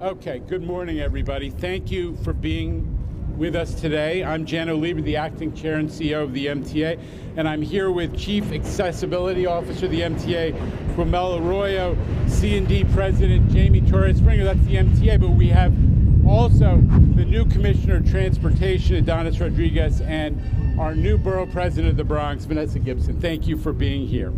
Okay, good morning, everybody. Thank you for being with us today. I'm Jano Lieber, the acting chair and CEO of the MTA, and I'm here with Chief Accessibility Officer of the MTA, Quamel Arroyo, C&D President Jamie Torres Springer, that's the MTA, but we have also the new Commissioner of Transportation, Adonis Rodriguez, and our new Borough President of the Bronx, Vanessa Gibson. Thank you for being here.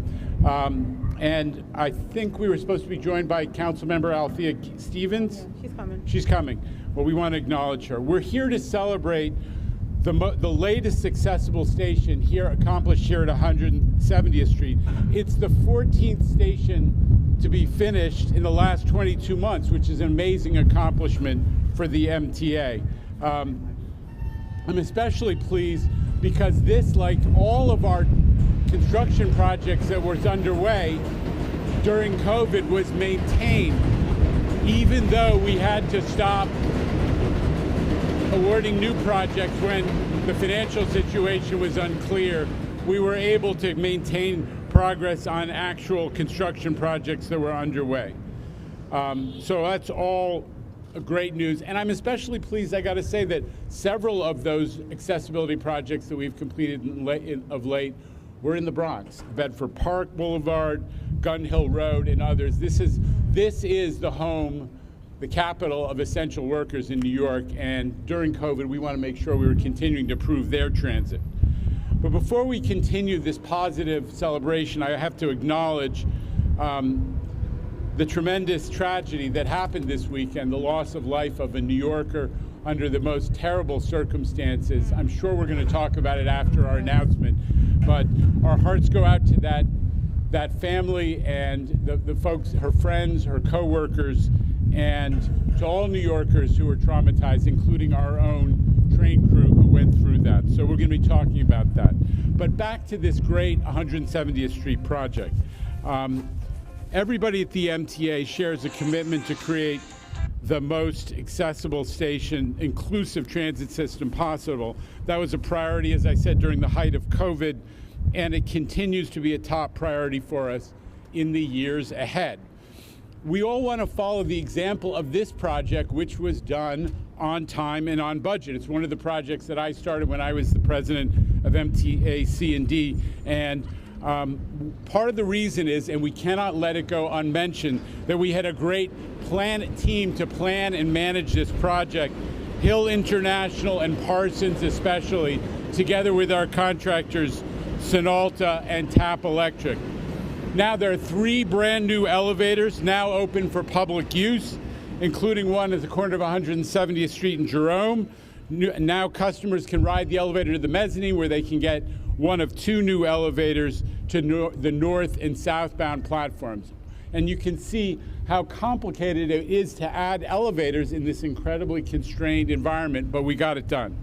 And I think we were supposed to be joined by Councilmember Althea Stevens. Yeah, she's coming. She's coming. Well, we want to acknowledge her. We're here to celebrate the latest accessible station here, accomplished here at 170th Street. It's the 14th station to be finished in the last 22 months, which is an amazing accomplishment for the MTA. I'm especially pleased because this, like all of our construction projects that was underway during COVID, was maintained, even though we had to stop awarding new projects when the financial situation was unclear. We were able to maintain progress on actual construction projects that were underway. So that's all great news. And I'm especially pleased, I got to say, that several of those accessibility projects that we've completed of late were in the Bronx. Bedford Park Boulevard, Gun Hill Road, and others. This is the home, the capital of essential workers in New York, and during COVID, we want to make sure we were continuing to improve their transit. But before we continue this positive celebration, I have to acknowledge the tremendous tragedy that happened this weekend, the loss of life of a New Yorker under the most terrible circumstances. I'm sure we're going to talk about it after our announcement, but our hearts go out to that family and the folks, her friends, her co-workers, and to all New Yorkers who were traumatized, including our own train crew who went through that. So we're going to be talking about that. But back to this great 170th Street project. Everybody at the MTA shares a commitment to create the most accessible station, inclusive transit system possible. That was a priority, as I said, during the height of COVID, and it continues to be a top priority for us in the years ahead. We all want to follow the example of this project, which was done on time and on budget. It's one of the projects that I started when I was the president of MTA C&D, and part of the reason is, and we cannot let it go unmentioned, that we had a great team to plan and manage this project. Hill International and Parsons especially, together with our contractors, Sonalta and Tap Electric. Now there are 3 brand new elevators now open for public use, including one at the corner of 170th Street in Jerome. Now customers can ride the elevator to the mezzanine, where they can get one of 2 new elevators to the north and southbound platforms. And you can see how complicated it is to add elevators in this incredibly constrained environment, but we got it done.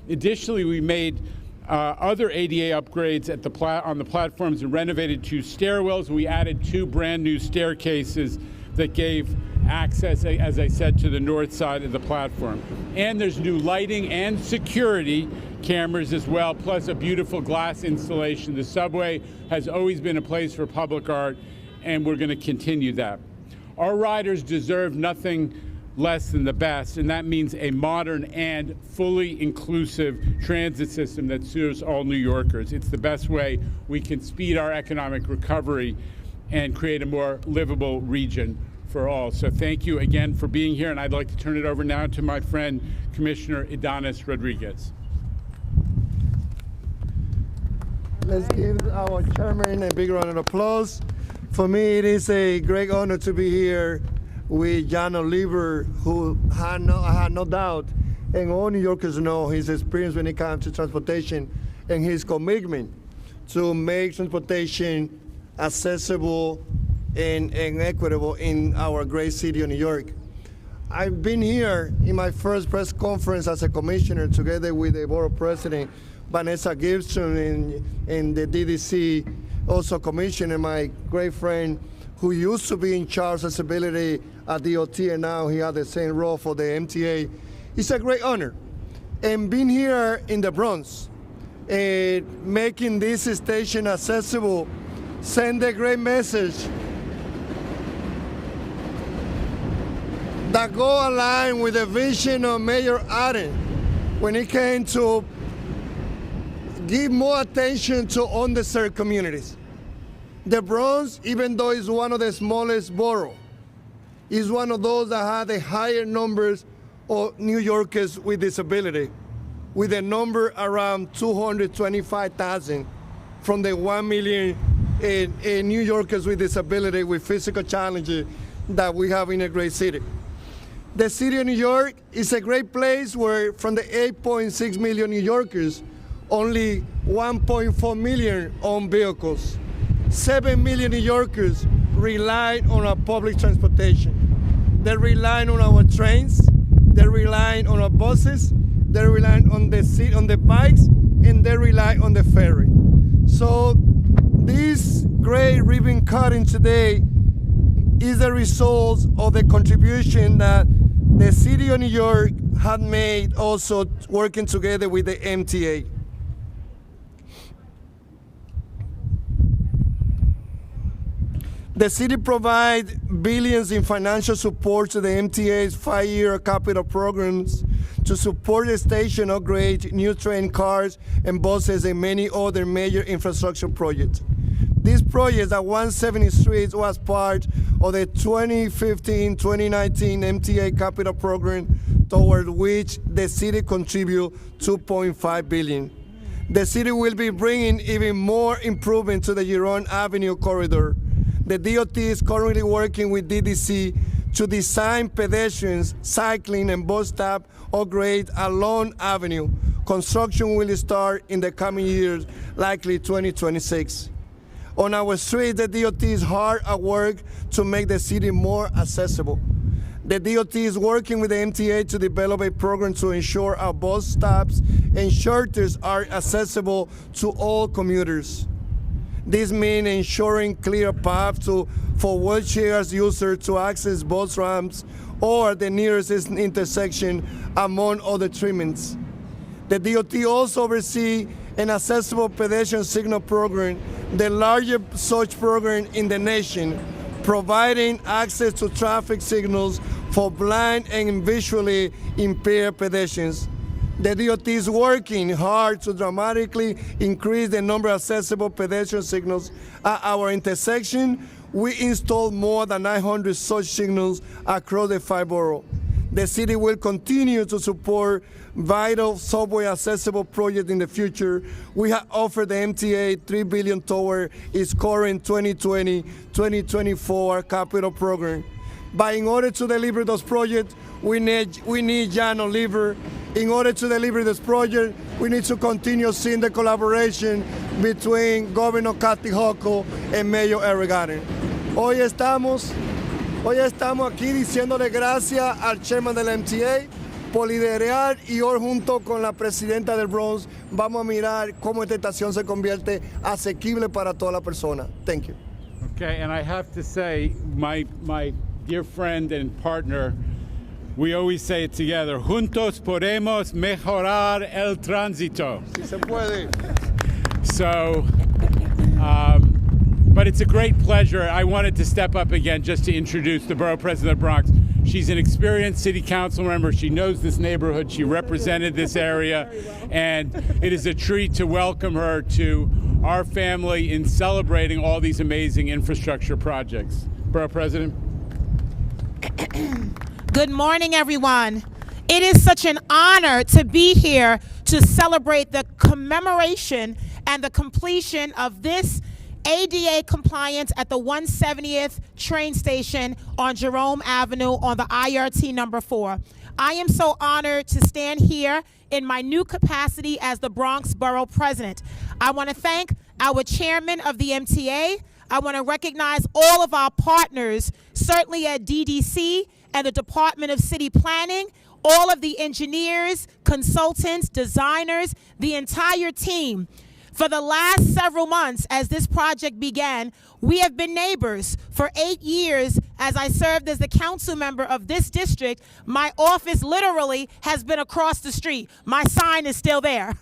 Additionally, we made other ADA upgrades at on the platforms and renovated 2 stairwells. We added 2 brand new staircases that gave access, as I said, to the north side of the platform. And there's new lighting and security cameras as well, plus a beautiful glass installation. The subway has always been a place for public art, and we're going to continue that. Our riders deserve nothing less than the best, and that means a modern and fully inclusive transit system that serves all New Yorkers. It's the best way we can speed our economic recovery and create a more livable region for all. So thank you again for being here, and I'd like to turn it over now to my friend, Commissioner Adonis Rodriguez. Let's give our chairman a big round of applause. For me, it is a great honor to be here with Jano Lieber, who I had no doubt, and all New Yorkers know his experience when it comes to transportation and his commitment to make transportation accessible and equitable in our great city of New York. I've been here in my first press conference as a commissioner together with the Borough President, Vanessa Gibson, and the DDC, also commissioner, my great friend, who used to be in charge of accessibility at DOT, and now he had the same role for the MTA. It's a great honor. And being here in the Bronx, making this station accessible, send a great message that go aligned with the vision of Mayor Allen when it came to give more attention to underserved communities. The Bronx, even though it's one of the smallest boroughs, is one of those that have the higher numbers of New Yorkers with disability, with a number around 225,000 from the 1 million New Yorkers with disability with physical challenges that we have in a great city. The city of New York is a great place where from the 8.6 million New Yorkers, only 1.4 million own vehicles. 7 million New Yorkers rely on our public transportation. They rely on our trains, they rely on our buses, they rely on the bikes, and they rely on the ferry. So this great ribbon cutting today is the result of the contribution that the City of New York had made, also working together with the MTA. The city provides billions in financial support to the MTA's 5-year capital programs to support the station upgrade, new train cars and buses, and many other major infrastructure projects. This project at 170 Street was part of the 2015-2019 MTA capital program, toward which the city contributed $2.5 billion. The city will be bringing even more improvement to the Giron Avenue corridor. The DOT is currently working with DDC to design pedestrians, cycling, and bus stop upgrade along Avenue. Construction will start in the coming years, likely 2026. On our street, the DOT is hard at work to make the city more accessible. The DOT is working with the MTA to develop a program to ensure our bus stops and shelters are accessible to all commuters. This means ensuring clear paths for wheelchair users to access bus ramps or the nearest intersection, among other treatments. The DOT also oversees an accessible pedestrian signal program, the largest such program in the nation, providing access to traffic signals for blind and visually impaired pedestrians. The DOT is working hard to dramatically increase the number of accessible pedestrian signals at our intersection. We installed more than 900 such signals across the 5 boroughs. The city will continue to support vital subway accessible projects in the future. We have offered the MTA $3 billion toward its current 2020-2024 capital program. But in order to deliver those projects, we need Jan Oliver. In order to deliver this project, we need to continue seeing the collaboration between Governor Kathy Hochul and Mayor Eric Garner. Hoy estamos aquí diciéndole gracias al chairman del MTA por liderar, y hoy junto con la presidenta del Bronx vamos a mirar cómo esta estación se convierte asequible para toda la persona. Thank you. Okay, and I have to say, my dear friend and partner, we always say it together, juntos podemos mejorar el tránsito. Si se puede. So, but it's a great pleasure. I wanted to step up again just to introduce the Borough President of the Bronx. She's an experienced city council member. She knows this neighborhood. She represented this area. And it is a treat to welcome her to our family in celebrating all these amazing infrastructure projects. Borough President. Good morning, everyone. It is such an honor to be here to celebrate the commemoration and the completion of this ADA compliance at the 170th train station on Jerome Avenue on the IRT number 4. I am so honored to stand here in my new capacity as the Bronx Borough President. I want to thank our chairman of the MTA. I want to recognize all of our partners, certainly at DDC and the Department of City Planning, all of the engineers, consultants, designers, the entire team. For the last several months, as this project began, we have been neighbors. For 8 years, as I served as the council member of this district, my office literally has been across the street. My sign is still there.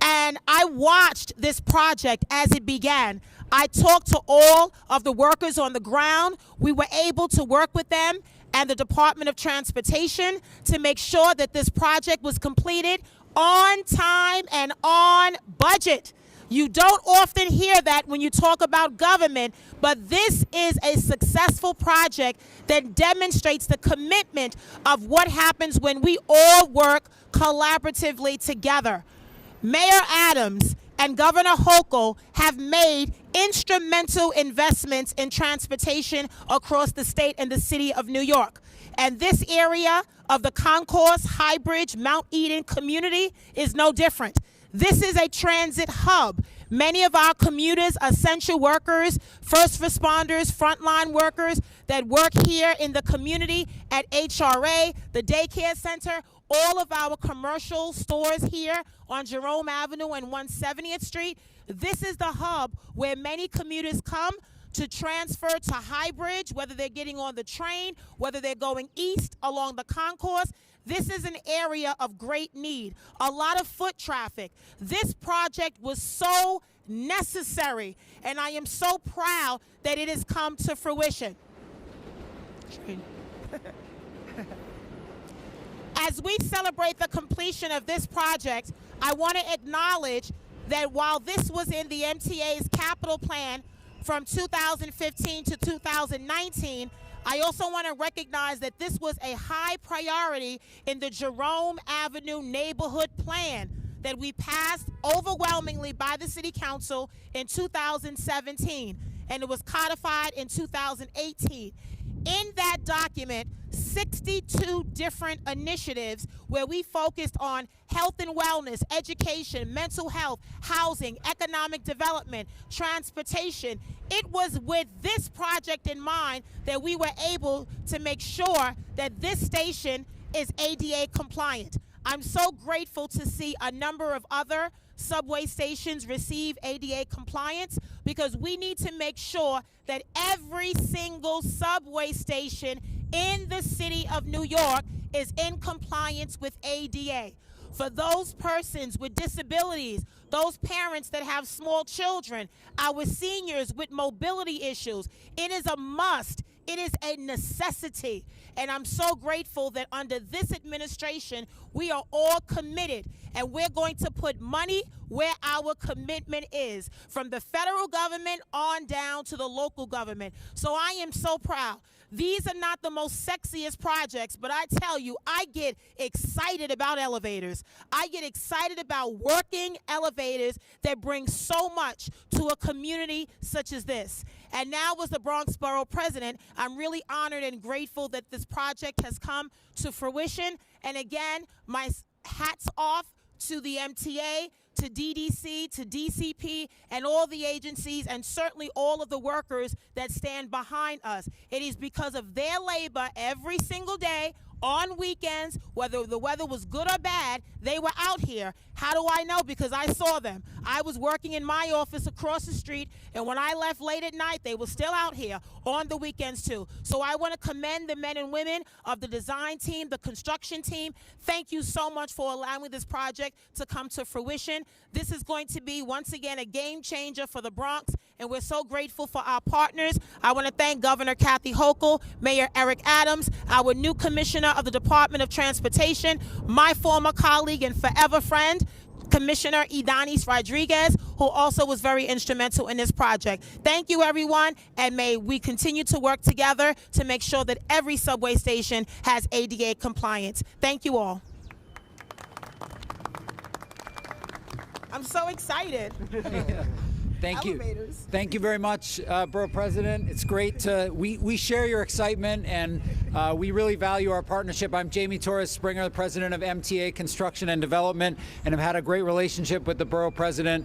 And I watched this project as it began. I talked to all of the workers on the ground. We were able to work with them, and the Department of Transportation to make sure that this project was completed on time and on budget. You don't often hear that when you talk about government, but this is a successful project that demonstrates the commitment of what happens when we all work collaboratively together. Mayor Adams and Governor Hochul have made instrumental investments in transportation across the state and the city of New York. And this area of the Concourse, High Bridge, Mount Eden community is no different. This is a transit hub. Many of our commuters, essential workers, first responders, frontline workers that work here in the community at HRA, the daycare center, all of our commercial stores here on Jerome Avenue and 170th Street. This is the hub where many commuters come to transfer to High Bridge, whether they're getting on the train, whether they're going east along the concourse. This is an area of great need, a lot of foot traffic. This project was so necessary, and I am so proud that it has come to fruition. As we celebrate the completion of this project, I want to acknowledge that while this was in the MTA's capital plan from 2015 to 2019, I also want to recognize that this was a high priority in the Jerome Avenue neighborhood plan that we passed overwhelmingly by the City Council in 2017, and it was codified in 2018. In that document, 62 different initiatives where we focused on health and wellness, education, mental health, housing, economic development, transportation. It was with this project in mind that we were able to make sure that this station is ADA compliant. I'm so grateful to see a number of other subway stations receive ADA compliance, because we need to make sure that every single subway station in the city of New York is in compliance with ADA. For those persons with disabilities, those parents that have small children, our seniors with mobility issues, it is a must. It is a necessity. And I'm so grateful that under this administration, we are all committed, and we're going to put money where our commitment is, from the federal government on down to the local government. So I am so proud. These are not the most sexiest projects, but I tell you, I get excited about elevators. I get excited about working elevators that bring so much to a community such as this. And now, as the Bronx Borough President, I'm really honored and grateful that this project has come to fruition. And again, my hats off to the MTA, to DDC, to DCP, and all the agencies, and certainly all of the workers that stand behind us. It is because of their labor every single day, on weekends, whether the weather was good or bad, they were out here. How do I know? Because I saw them. I was working in my office across the street, and when I left late at night, they were still out here on the weekends too. So I want to commend the men and women of the design team, the construction team. Thank you so much for allowing this project to come to fruition. This is going to be, once again, a game changer for the Bronx, and we're so grateful for our partners. I want to thank Governor Kathy Hochul, Mayor Eric Adams, our new Commissioner of the Department of Transportation, my former colleague and forever friend, Commissioner Idanis Rodriguez, who also was very instrumental in this project. Thank you, everyone, and may we continue to work together to make sure that every subway station has ADA compliance. Thank you all. I'm so excited. Thank you. Elevators. Thank you very much, Borough President. It's great to, we share your excitement, and we really value our partnership. I'm Jamie Torres Springer, the President of MTA Construction and Development, and have had a great relationship with the Borough President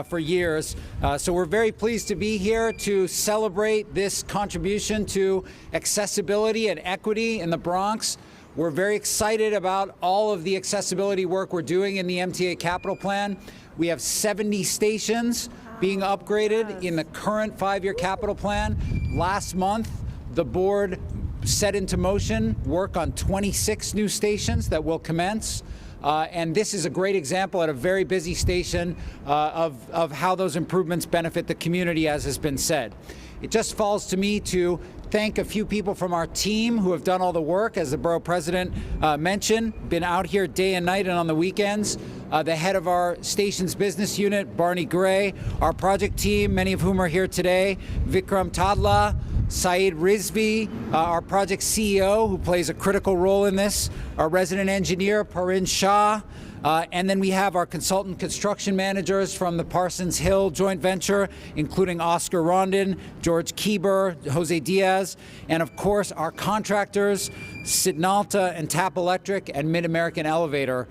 for years. So we're very pleased to be here to celebrate this contribution to accessibility and equity in the Bronx. We're very excited about all of the accessibility work we're doing in the MTA Capital Plan. We have 70 stations being upgraded in the current 5-year capital plan. Last month, the board set into motion work on 26 new stations that will commence. And this is a great example at a very busy station of how those improvements benefit the community, as has been said. it just falls to me to thank a few people from our team who have done all the work, as the borough president mentioned, been out here day and night and on the weekends. The head of our station's business unit, Barney Gray, our project team, many of whom are here today, Vikram Tadla, Saeed Rizvi, our project CEO, who plays a critical role in this, our resident engineer, Parin Shah, and then we have our consultant construction managers from the Parsons Hill joint venture, including Oscar Rondon, George Kieber, Jose Diaz, and of course our contractors, Sidnalta and Tap Electric and Mid-American Elevator.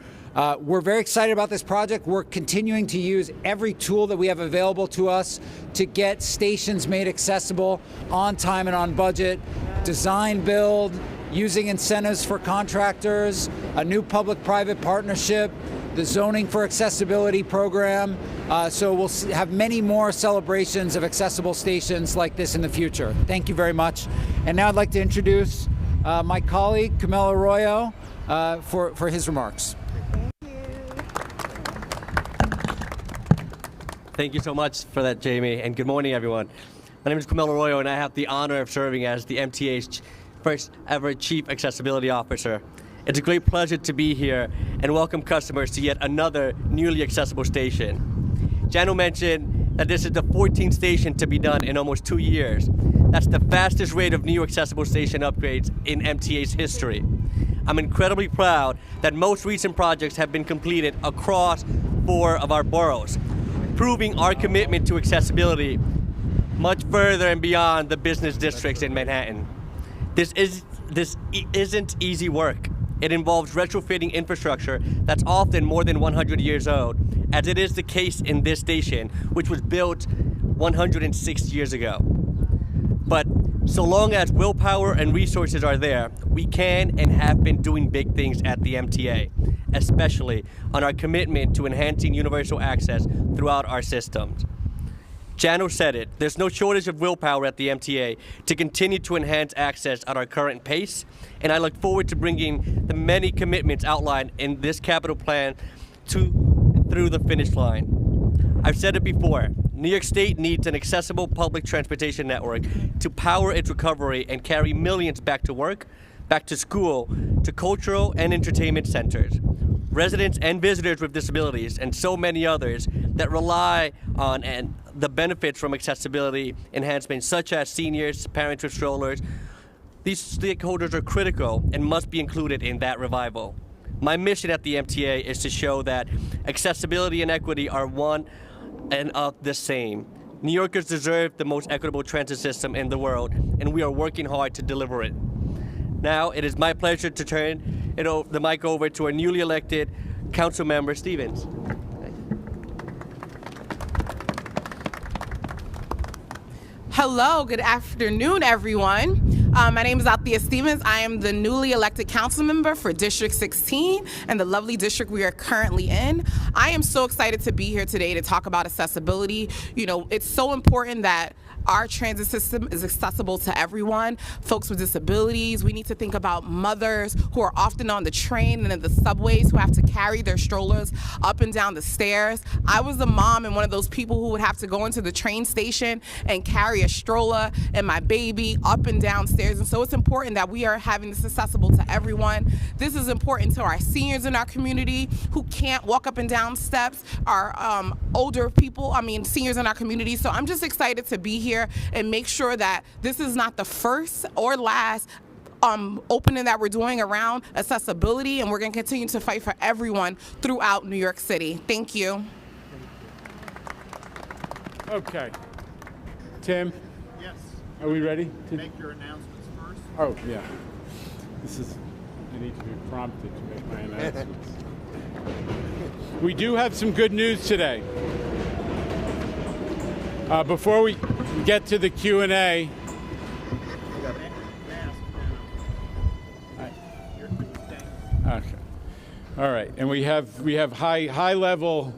We're very excited about this project. We're continuing to use every tool that we have available to us to get stations made accessible on time and on budget, design build, using incentives for contractors, a new public-private partnership, the zoning for accessibility program. So we'll have many more celebrations of accessible stations like this in the future. Thank you very much. And now I'd like to introduce my colleague, Camilo Arroyo, for his remarks. Thank you so much for that, Jamie, and good morning, everyone. My name is Camilo Arroyo, and I have the honor of serving as the MTA's first ever Chief Accessibility Officer. It's a great pleasure to be here and welcome customers to yet another newly accessible station. Jano mentioned that this is the 14th station to be done in almost 2 years. That's the fastest rate of new accessible station upgrades in MTA's history. I'm incredibly proud that most recent projects have been completed across 4 of our boroughs, proving our commitment to accessibility much further and beyond the business districts in Manhattan. This isn't easy work. It involves retrofitting infrastructure that's often more than 100 years old, as it is the case in this station, which was built 106 years ago. But so long as willpower and resources are there, we can and have been doing big things at the MTA, especially on our commitment to enhancing universal access throughout our systems. Jano said it, there's no shortage of willpower at the MTA to continue to enhance access at our current pace, and I look forward to bringing the many commitments outlined in this capital plan through the finish line. I've said it before, New York State needs an accessible public transportation network to power its recovery and carry millions back to work, back to school, to cultural and entertainment centers. Residents and visitors with disabilities, and so many others that rely on and the benefits from accessibility enhancements, such as seniors, parents with strollers. These stakeholders are critical and must be included in that revival. My mission at the MTA is to show that accessibility and equity are one and of the same. New Yorkers deserve the most equitable transit system in the world, and we are working hard to deliver it. Now, it is my pleasure to turn the mic over to our newly elected council member, Stevens. Hello, good afternoon, everyone. My name is Althea Stevens. I am the newly elected council member for District 16 and the lovely district we are currently in. I am so excited to be here today to talk about accessibility. You know, it's so important that our transit system is accessible to everyone. Folks with disabilities, we need to think about mothers who are often on the train and in the subways who have to carry their strollers up and down the stairs. I was a mom and one of those people who would have to go into the train station and carry a stroller and my baby up and down stairs. And so it's important that we are having this accessible to everyone. This is important to our seniors in our community who can't walk up and down steps, our older people, seniors in our community. So I'm just excited to be here and make sure that this is not the first or last opening that we're doing around accessibility, and we're going to continue to fight for everyone throughout New York City. Thank you. Okay. Tim? Yes. Are we ready? Make your announcements first. Oh, yeah. I need to be prompted to make my announcements. We do have some good news today. Before we get to the Q&A, okay. All right, and we have high level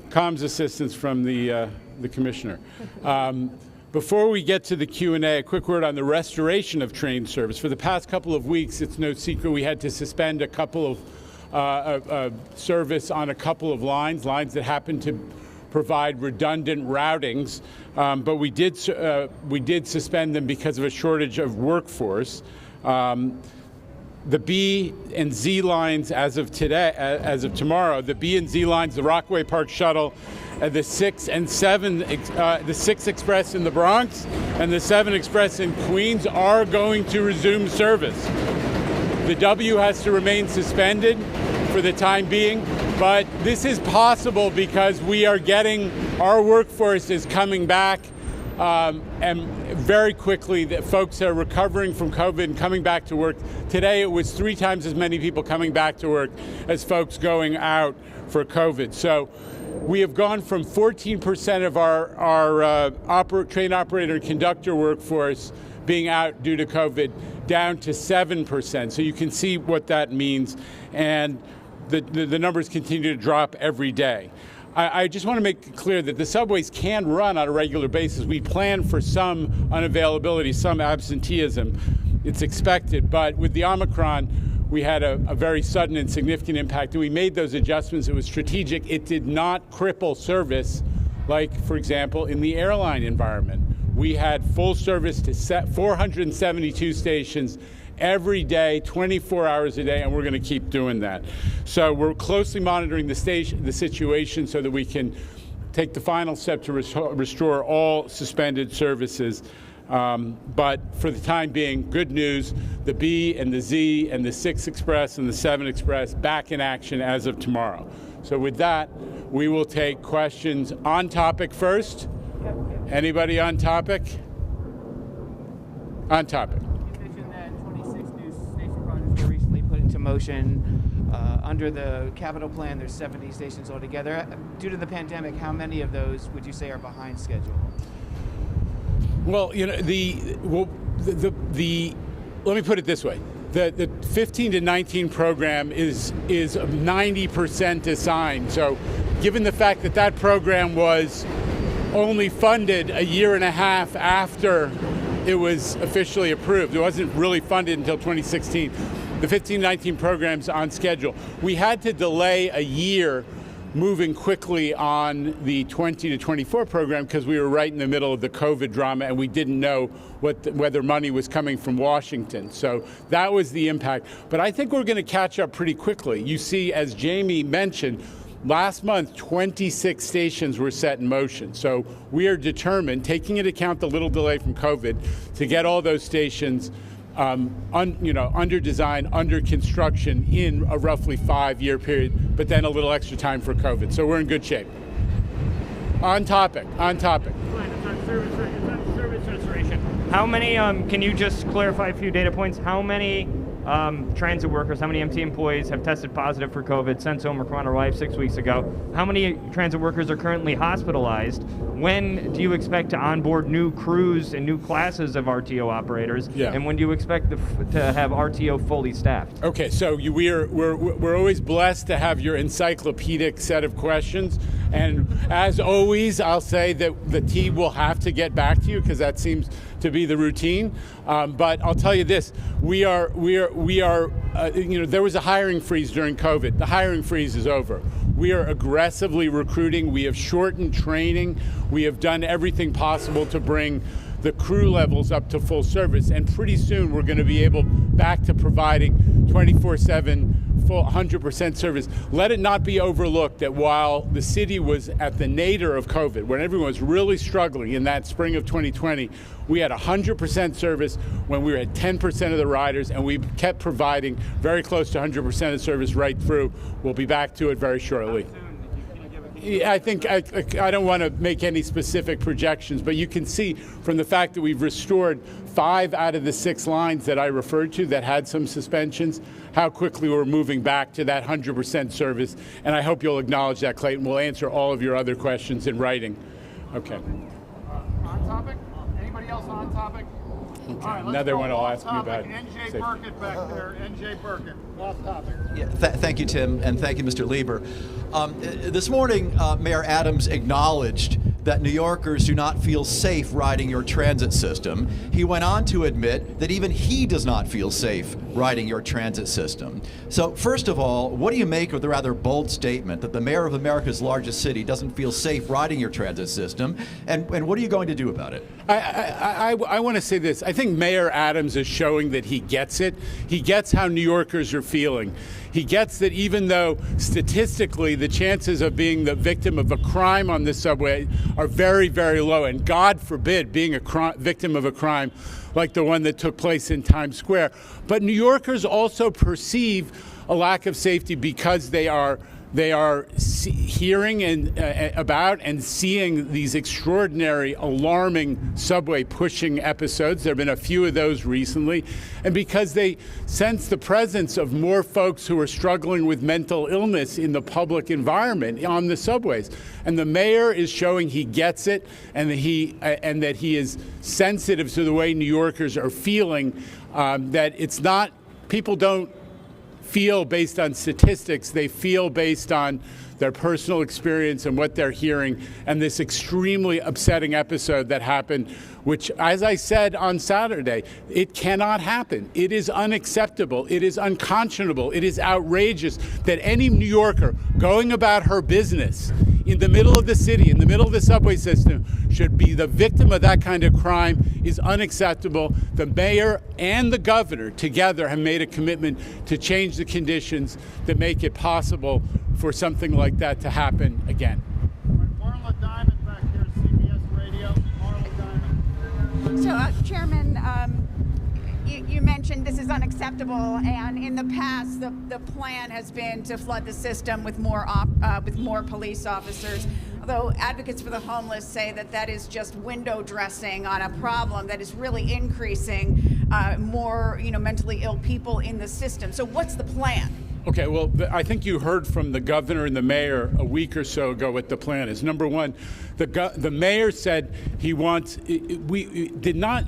comms assistance from the commissioner. Before we get to the Q&A, a quick word on the restoration of train service. For the past couple of weeks, it's no secret we had to suspend a couple of service on a couple of lines that happened to provide redundant routings, but we did suspend them because of a shortage of workforce. The B and Z lines as of tomorrow, the B and Z lines, the Rockaway Park Shuttle, the 6 and 7, the 6 Express in the Bronx and the 7 Express in Queens are going to resume service. The W has to remain suspended for the time being, but this is possible because we are getting, our workforce is coming back, and very quickly the folks are recovering from COVID and coming back to work. Today it was 3 times as many people coming back to work as folks going out for COVID. So we have gone from 14% of our train operator and conductor workforce being out due to COVID down to 7%. So you can see what that means, and the numbers continue to drop every day. I just want to make it clear that the subways can run on a regular basis. We plan for some unavailability, some absenteeism. It's expected, but with the Omicron, we had a very sudden and significant impact, and we made those adjustments. It was strategic. It did not cripple service like, for example, in the airline environment. We had full service to 472 stations every day, 24 hours a day, and we're going to keep doing that. So we're closely monitoring the situation so that we can take the final step to restore all suspended services. But for the time being, good news, the B and the Z and the 6 Express and the 7 Express back in action as of tomorrow. So with that, we will take questions on topic first. Anybody on topic? On topic. Recently put into motion. Under the capital plan, there's 70 stations altogether. Due to the pandemic, how many of those would you say are behind schedule? Well, you know, let me put it this way. The 15 to 19 program is 90% assigned. So given the fact that that program was only funded a year and a half after it was officially approved, it wasn't really funded until 2016. The 15-19 program's on schedule. We had to delay a year moving quickly on the 20 to 24 program because we were right in the middle of the COVID drama and we didn't know whether money was coming from Washington. So that was the impact. But I think we're going to catch up pretty quickly. You see, as Jamie mentioned, last month, 26 stations were set in motion. So we are determined, taking into account the little delay from COVID, to get all those stations under design, under construction in a roughly 5-year period, but then a little extra time for COVID. So we're in good shape. On topic. It's on service restoration. How many, can you just clarify a few data points? How many transit workers, how many MTA employees have tested positive for COVID since Omicron arrived 6 weeks ago? How many transit workers are currently hospitalized? When do you expect to onboard new crews and new classes of RTO operators? Yeah. And when do you expect to have RTO fully staffed? Okay, so we're always blessed to have your encyclopedic set of questions. And as always, I'll say that the team will have to get back to you because that seems to be the routine. But I'll tell you this: we are. There was a hiring freeze during COVID. The hiring freeze is over. We are aggressively recruiting. We have shortened training. We have done everything possible to bring the crew levels up to full service. And pretty soon we're going to be able back to providing 24/7 full 100% service. Let it not be overlooked that while the city was at the nadir of COVID, when everyone was really struggling in that spring of 2020, we had 100% service when we were at 10% of the riders, and we kept providing very close to 100% of service right through. We'll be back to it very shortly. I think I don't want to make any specific projections, but you can see from the fact that we've restored 5 out of the 6 lines that I referred to that had some suspensions, how quickly we're moving back to that 100% service. And I hope you'll acknowledge that, Clayton. We'll answer all of your other questions in writing. Okay. On topic? Anybody else on topic? Okay. All right, Another one I'll ask you about. NJ Burkett back there. NJ Burkett. Off topic. Yeah, thank you, Tim, and thank you, Mr. Lieber. This morning, Mayor Adams acknowledged that New Yorkers do not feel safe riding your transit system. He went on to admit that even he does not feel safe riding your transit system. So first of all, what do you make of the rather bold statement that the mayor of America's largest city doesn't feel safe riding your transit system, and what are you going to do about it? I want to say this. I think Mayor Adams is showing that he gets it. He gets how New Yorkers are feeling. He gets that even though statistically the chances of being the victim of a crime on the subway are very, very low, and God forbid being a victim of a crime like the one that took place in Times Square. But New Yorkers also perceive a lack of safety because they are hearing about and seeing these extraordinary, alarming subway pushing episodes. There have been a few of those recently. And because they sense the presence of more folks who are struggling with mental illness in the public environment on the subways. And the mayor is showing he gets it, and that he is sensitive to the way New Yorkers are feeling, that it's not, people don't feel based on statistics, they feel based on their personal experience and what they're hearing, and this extremely upsetting episode that happened, which, as I said on Saturday, it cannot happen. It is unacceptable. It is unconscionable. It is outrageous that any New Yorker going about her business in the middle of the city, in the middle of the subway system, should be the victim of that kind of crime is unacceptable. The mayor and the governor together have made a commitment to change the conditions that make it possible for something like that to happen again. Marla Diamond back here, CBS Radio. Marla Diamond. So, Chairman, you mentioned this is unacceptable, and in the past, the plan has been to flood the system with more police officers. Although advocates for the homeless say that that is just window dressing on a problem that is really increasing more, mentally ill people in the system. So, what's the plan? Okay, well, I think you heard from the governor and the mayor a week or so ago what the plan is. Number one, the mayor said he wants. We did not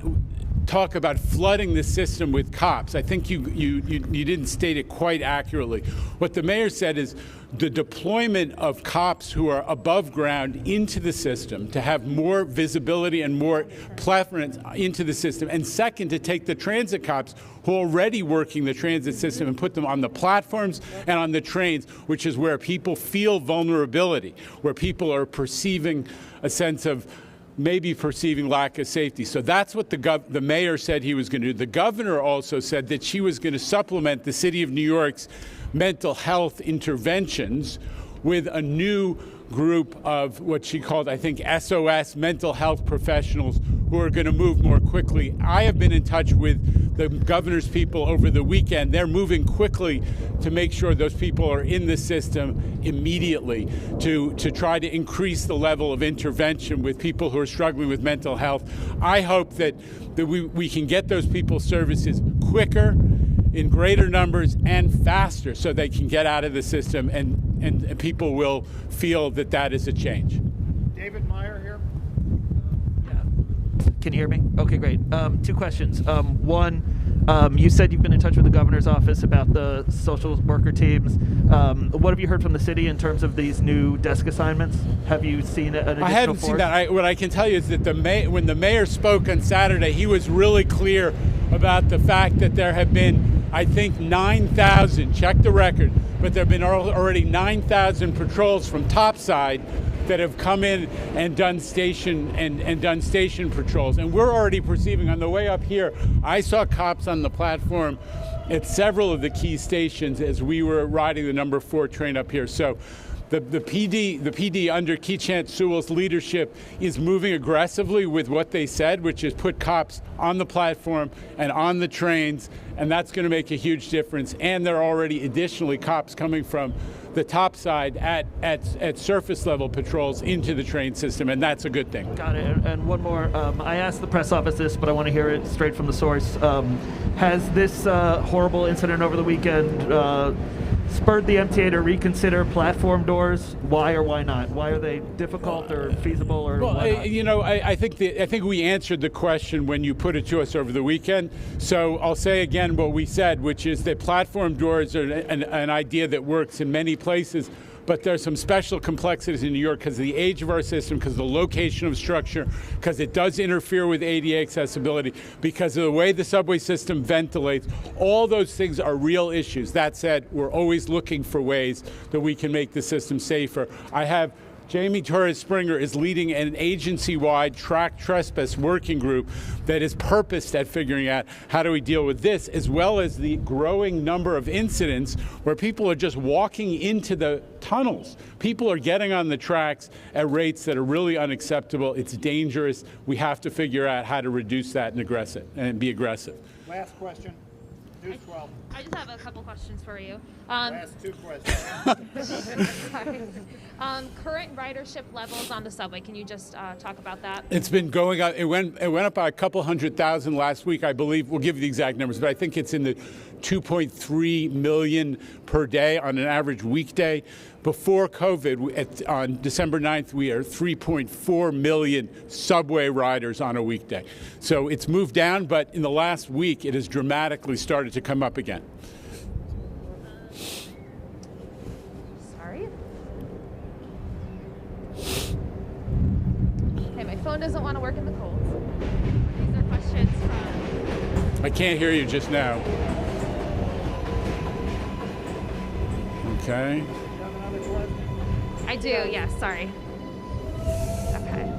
talk about flooding the system with cops. I think you didn't state it quite accurately. What the mayor said is the deployment of cops who are above ground into the system to have more visibility and more preference into the system. And second, to take the transit cops who are already working the transit system and put them on the platforms and on the trains, which is where people feel vulnerability, where people are perceiving a sense of maybe perceiving lack of safety. So that's what the mayor said he was going to do. The governor also said that she was going to supplement the city of New York's mental health interventions with a new group of what she called, I think, SOS mental health professionals who are going to move more quickly. I have been in touch with the governor's people over the weekend. They're moving quickly to make sure those people are in the system immediately to try to increase the level of intervention with people who are struggling with mental health. I hope that we can get those people services quicker, in greater numbers, and faster, so they can get out of the system, and people will feel that that is a change. David Meyer here. Can you hear me? Okay, great. Two questions. One, you said you've been in touch with the governor's office about the social worker teams. What have you heard from the city in terms of these new desk assignments? Have you seen an additional I haven't force? seen that. What I can tell you is that when the mayor spoke on Saturday, he was really clear about the fact that there have been, I think, 9,000, check the record, but there have been already 9,000 patrols from topside that have come in and done station patrols. And we're already perceiving, on the way up here, I saw cops on the platform at several of the key stations as we were riding the number 4 train up here. So the PD under Keechant Sewell's leadership is moving aggressively with what they said, which is put cops on the platform and on the trains, and that's going to make a huge difference. And there are already additionally cops coming from the top side at surface level patrols into the train system, and that's a good thing. Got it. And one more. I asked the press office this, but I want to hear it straight from the source. Has this horrible incident over the weekend spurred the MTA to reconsider platform doors? Why or why not? Why are they difficult or feasible, or why not? I think we answered the question when you put it to us over the weekend. So I'll say again what we said, which is that platform doors are an idea that works in many places, but there's some special complexities in New York because of the age of our system, because of the location of structure, because it does interfere with ADA accessibility, because of the way the subway system ventilates. All those things are real issues. That said, we're always looking for ways that we can make the system safer. I have Jamie Torres Springer is leading an agency-wide track trespass working group that is purposed at figuring out how do we deal with this, as well as the growing number of incidents where people are just walking into the tunnels. People are getting on the tracks at rates that are really unacceptable. It's dangerous. We have to figure out how to reduce that and be aggressive. Last question. News 12. I just have a couple questions for you. Last 2 questions. Sorry. Current ridership levels on the subway. Can you just talk about that? It's been going up. It went up by a couple 100,000 last week, I believe. We'll give you the exact numbers, but I think it's in the 2.3 million per day on an average weekday. Before COVID, on December 9th, we are 3.4 million subway riders on a weekday. So it's moved down, but in the last week, it has dramatically started to come up again. Sorry. Okay, my phone doesn't want to work in the cold. These are questions from... I can't hear you just now. Okay. I do, yes, sorry. Okay.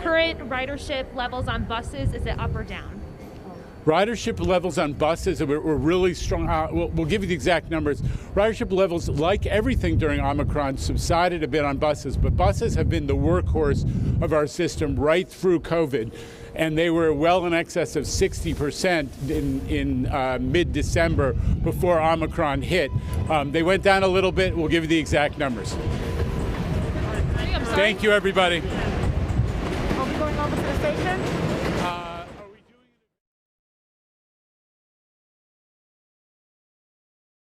Current ridership levels on buses, is it up or down? Ridership levels on buses were really strong. We'll give you the exact numbers. Ridership levels, like everything during Omicron, subsided a bit on buses, but buses have been the workhorse of our system right through COVID. And they were well in excess of 60% in mid-December before Omicron hit. They went down a little bit. We'll give you the exact numbers. I'm sorry. Thank you, everybody. Are we going over to the station?